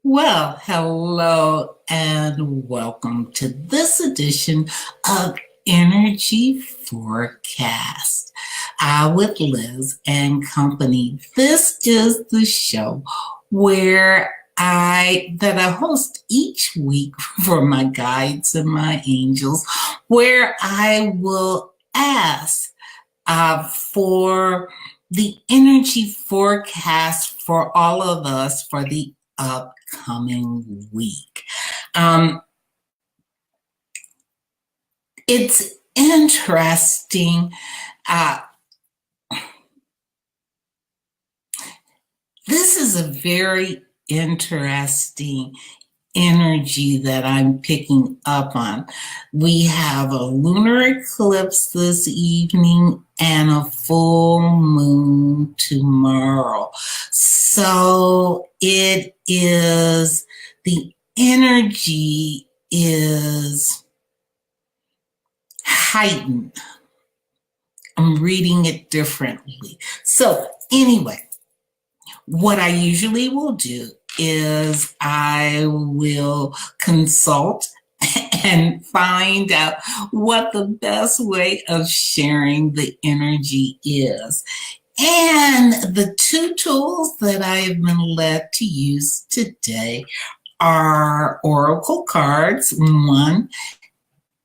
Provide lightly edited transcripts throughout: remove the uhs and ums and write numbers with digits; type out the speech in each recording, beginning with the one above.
Well, hello and welcome to this edition of Energy Forecast with Liz and Company. This is the show where I host each week for my guides and my angels, where I will ask for the energy forecast for all of us for the upcoming week. Um, it's interesting. Uh, this is a very interesting energy that I'm picking up on. We have a lunar eclipse this evening and a full moon tomorrow. So the energy is heightened. I'm reading it differently. So anyway, what I usually will do is I will consult and find out what the best way of sharing the energy is. And the two tools that I have been led to use today are oracle cards. One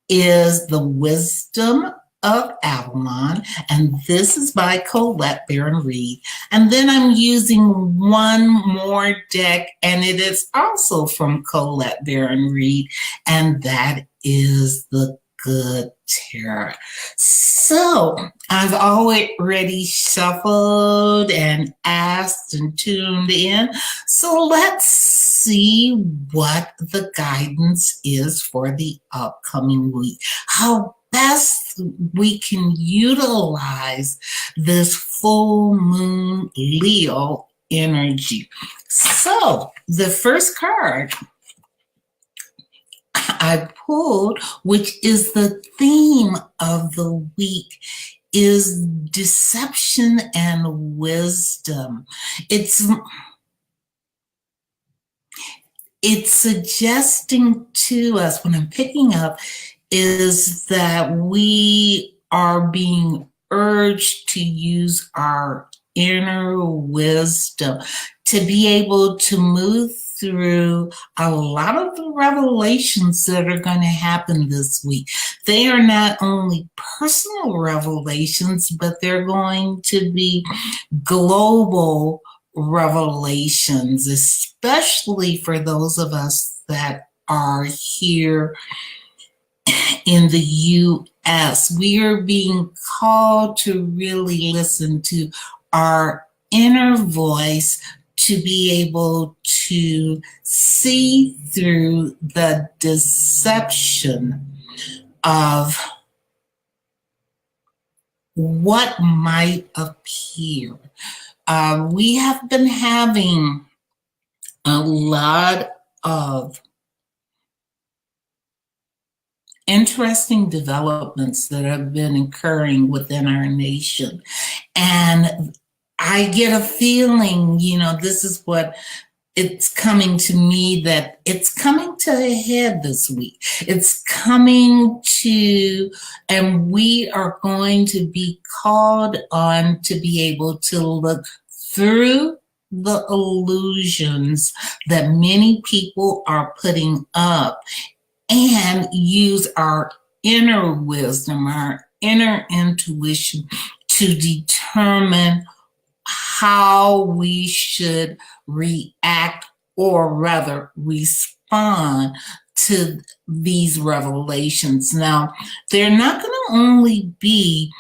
is the Wisdom of Avalon, and this is by Colette Baron Reed. And then I'm using one more deck, and it is also from Colette Baron Reed, and that is the Good Tarot. So I've already shuffled and asked and tuned in. So let's see what the guidance is for the upcoming week. How best we can utilize this full moon Leo energy. So the first card I pulled, which is the theme of the week, is deception and wisdom. It's suggesting to us, what I'm picking up, is that we are being urged to use our inner wisdom to be able to move through a lot of the revelations that are going to happen this week. They are not only personal revelations, but they're going to be global revelations, especially for those of us that are here in the U.S. We are being called to really listen to our inner voice, to be able to see through the deception of what might appear. We have been having a lot of interesting developments that have been occurring within our nation. And I get a feeling, this is what it's coming to me, that it's coming to a head this week. It's coming to, and we are going to be called on to be able to look through the illusions that many people are putting up and use our inner wisdom, our inner intuition to determine how we should react, or rather respond to these revelations. Now, they're not going to only be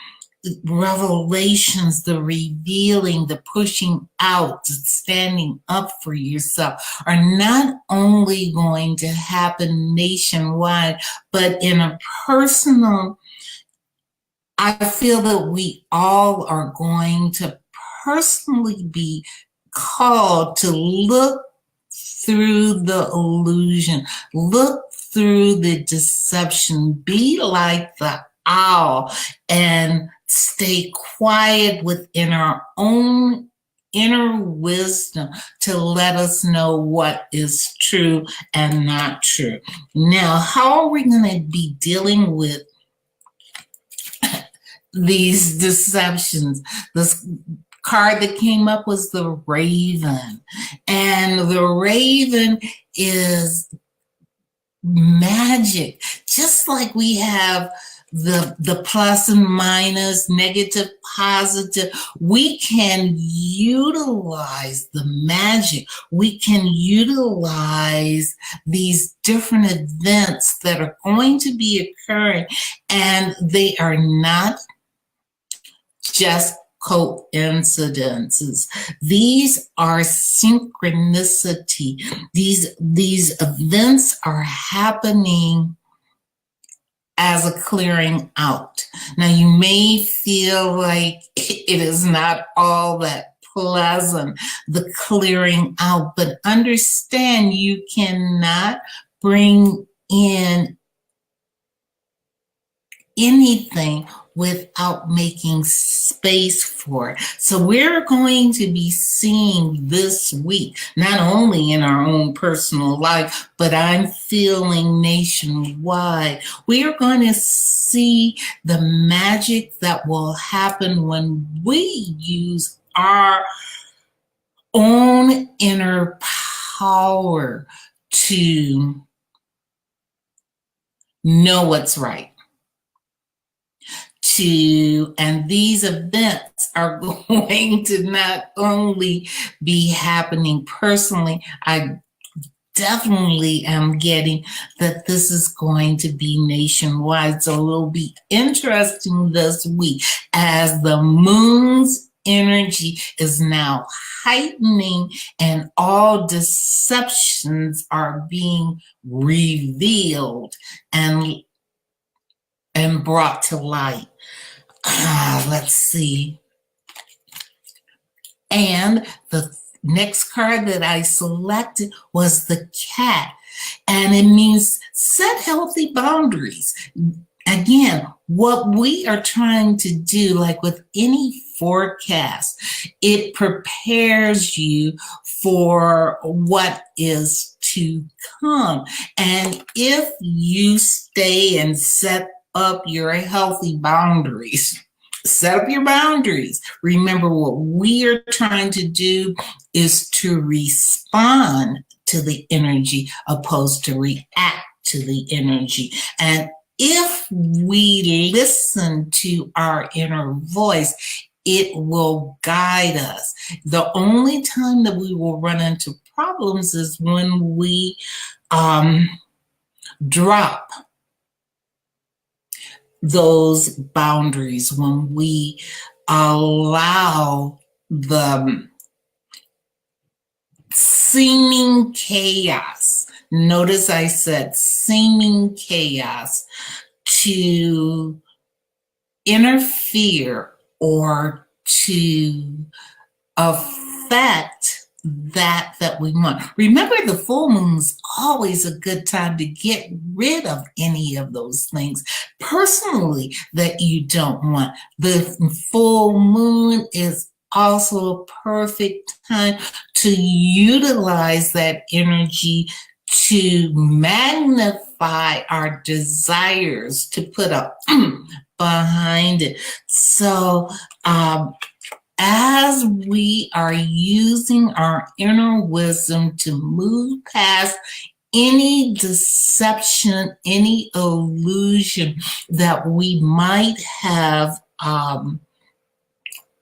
revelations, the revealing, the pushing out, the standing up for yourself, are not only going to happen nationwide, but in a personal, I feel that we all are going to personally be called to look through the illusion, look through the deception, be like the owl and stay quiet within our own inner wisdom to let us know what is true and not true. Now, how are we going to be dealing with these deceptions? This card that came up was the Raven, and the Raven is magic. Just like we have the plus and minus, negative, positive, we can utilize the magic. We can utilize these different events that are going to be occurring, and they are not just coincidences. These are synchronicity. These events are happening as a clearing out. Now, you may feel like it is not all that pleasant, the clearing out, but understand you cannot bring in anything without making space for it. So we're going to be seeing this week, not only in our own personal life, but I'm feeling nationwide. We are going to see the magic that will happen when we use our own inner power to know what's right. And these events are going to not only be happening personally, I definitely am getting that this is going to be nationwide. So it will be interesting this week as the moon's energy is now heightening and all deceptions are being revealed and brought to light. Let's see. And the next card that I selected was the cat. And it means set healthy boundaries. Again, what we are trying to do, like with any forecast, it prepares you for what is to come. And if you stay and set up your healthy boundaries, set up your boundaries. Remember, what we are trying to do is to respond to the energy opposed to react to the energy. And if we listen to our inner voice, it will guide us. The only time that we will run into problems is when we drop those boundaries, when we allow the seeming chaos, notice I said seeming chaos, to interfere or to affect that we want. Remember, the full moon's always a good time to get rid of any of those things personally that you don't want. The full moon is also a perfect time to utilize that energy to magnify our desires, to put up behind it. So as we are using our inner wisdom to move past any deception, any illusion that we might have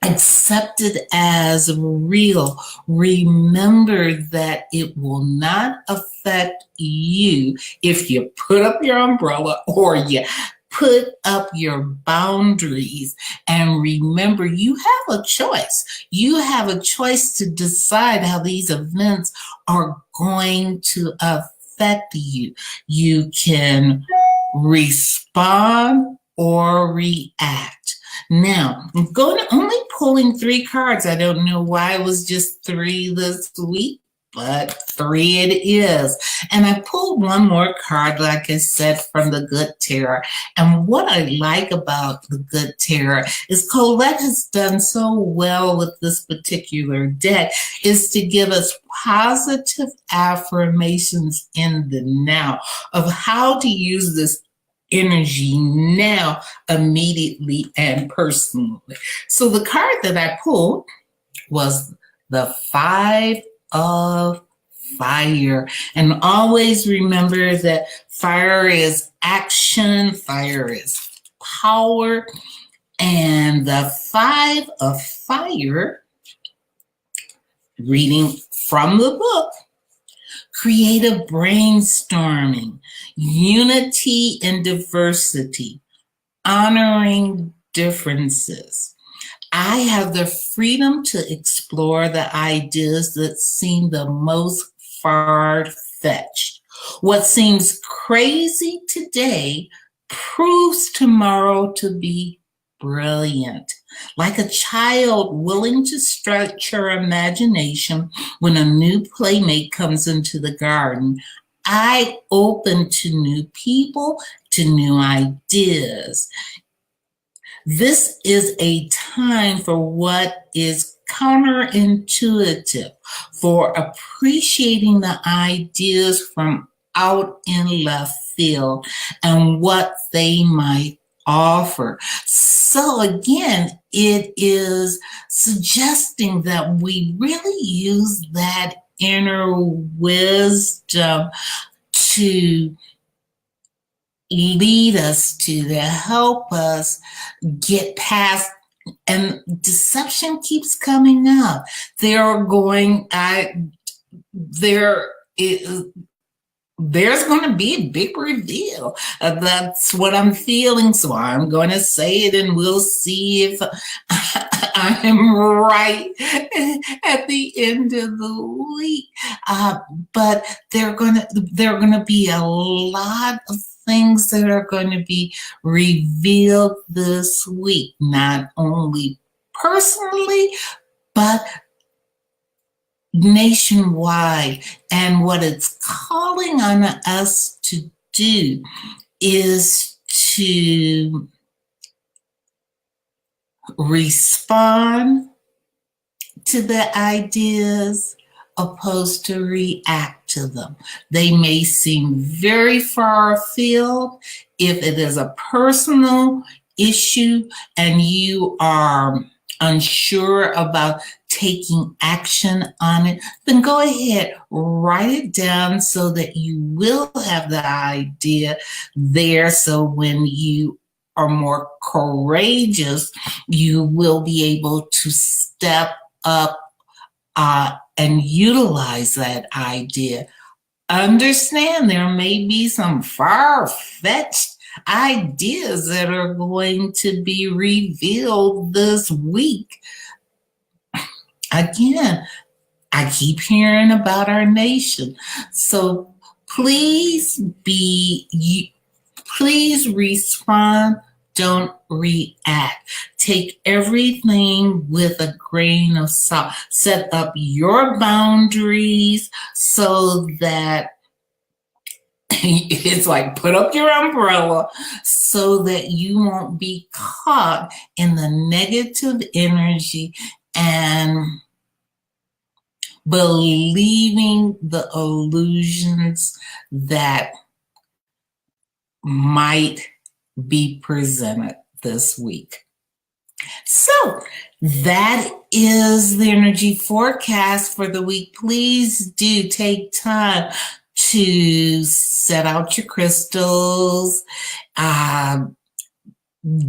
accepted as real, remember that it will not affect you if you put up your umbrella or you put up your boundaries. And remember, you have a choice. You have a choice to decide how these events are going to affect you. You can respond or react. Now, I'm only pulling 3 cards. I don't know why it was just 3 this week. but 3 it is. And I pulled one more card, like I said, from the Good Tarot. And what I like about the Good Tarot is Colette has done so well with this particular deck is to give us positive affirmations in the now of how to use this energy now, immediately and personally. So the card that I pulled was the 5 of Fire. And always remember that fire is action, fire is power. And the 5 of Fire, reading from the book, creative brainstorming, unity and diversity, honoring differences. I have the freedom to explore the ideas that seem the most far-fetched. What seems crazy today proves tomorrow to be brilliant. Like a child willing to stretch her imagination when a new playmate comes into the garden, I open to new people, to new ideas. This is a time for what is counterintuitive, for appreciating the ideas from out in left field and what they might offer. So again, it is suggesting that we really use that inner wisdom to lead us, to help us get past. And deception keeps coming up. There's going to be a big reveal. That's what I'm feeling. So I'm going to say it, and we'll see if I am right at the end of the week. But there are going to be a lot of things that are going to be revealed this week, not only personally, but nationwide. And what it's calling on us to do is to respond to the ideas opposed to react to them. They may seem very far afield. If it is a personal issue and you are unsure about taking action on it, then go ahead, write it down so that you will have the idea there. So when you are more courageous, you will be able to step up and utilize that idea. Understand there may be some far-fetched ideas that are going to be revealed this week. Again, I keep hearing about our nation. So please respond, don't react. Take everything with a grain of salt. Set up your boundaries so that it's like put up your umbrella so that you won't be caught in the negative energy and believing the illusions that might be presented this week. So that is the energy forecast for the week. Please do take time to set out your crystals,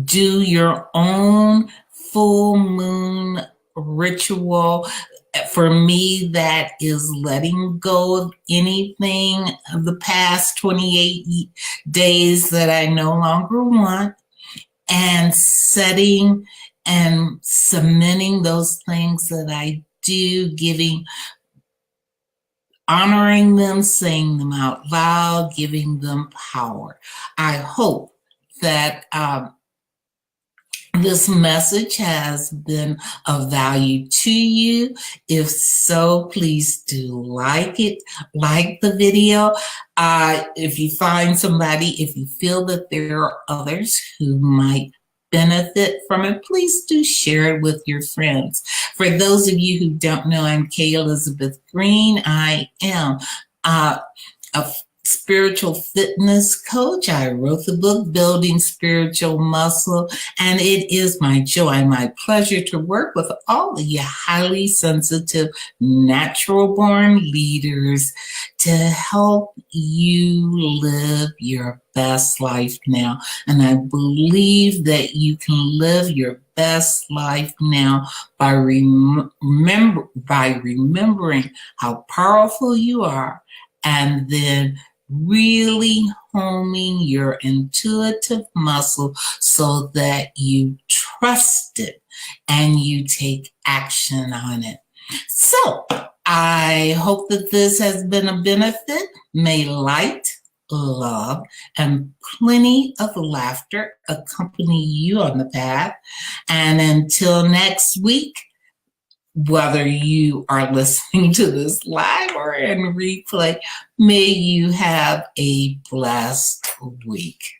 do your own full moon ritual. For me, that is letting go of anything of the past 28 days that I no longer want, and setting and cementing those things that I do, honoring them, saying them out loud, giving them power. I hope that this message has been of value to you. If so, please do like it, like the video. If you find somebody, if you feel that there are others who might benefit from it, please do share it with your friends. For those of you who don't know, I'm Kay Elizabeth Green. I am a spiritual fitness coach. I wrote the book, Building Spiritual Muscle, and it is my joy, my pleasure to work with all of you highly sensitive, natural born leaders to help you live your best life now. And I believe that you can live your best life now by remembering how powerful you are, and then really homing your intuitive muscle so that you trust it and you take action on it. So I hope that this has been a benefit. May light, love, and plenty of laughter accompany you on the path. And until next week, whether you are listening to this live or in replay, may you have a blessed week.